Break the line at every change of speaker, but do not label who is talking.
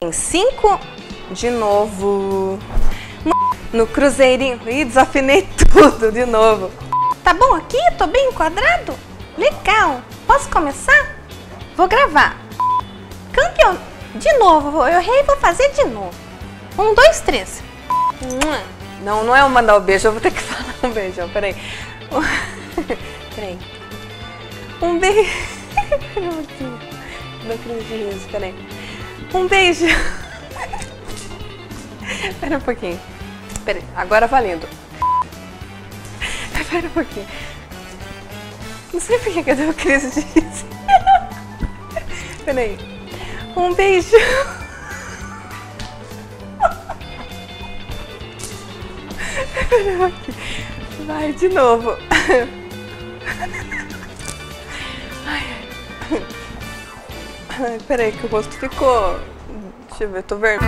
Em 5, de novo. No cruzeirinho. Ih, desafinei tudo de novo. Tá bom aqui? Tô bem enquadrado? Legal. Posso começar? Vou gravar. Campeão. De novo. Eu errei e vou fazer de novo. 1, 2, 3. Não, não é eu mandar o beijo. Eu vou ter que falar um beijão. Peraí. Peraí. Um beijo. Não acredito. Peraí. Um beijo. Espera um pouquinho. Peraí, agora valendo. Espera um pouquinho. Não sei por que eu dei uma crise disso. Peraí. Um beijo. Vai de novo. Ai, peraí que o rosto ficou... Deixa eu ver, tô vendo.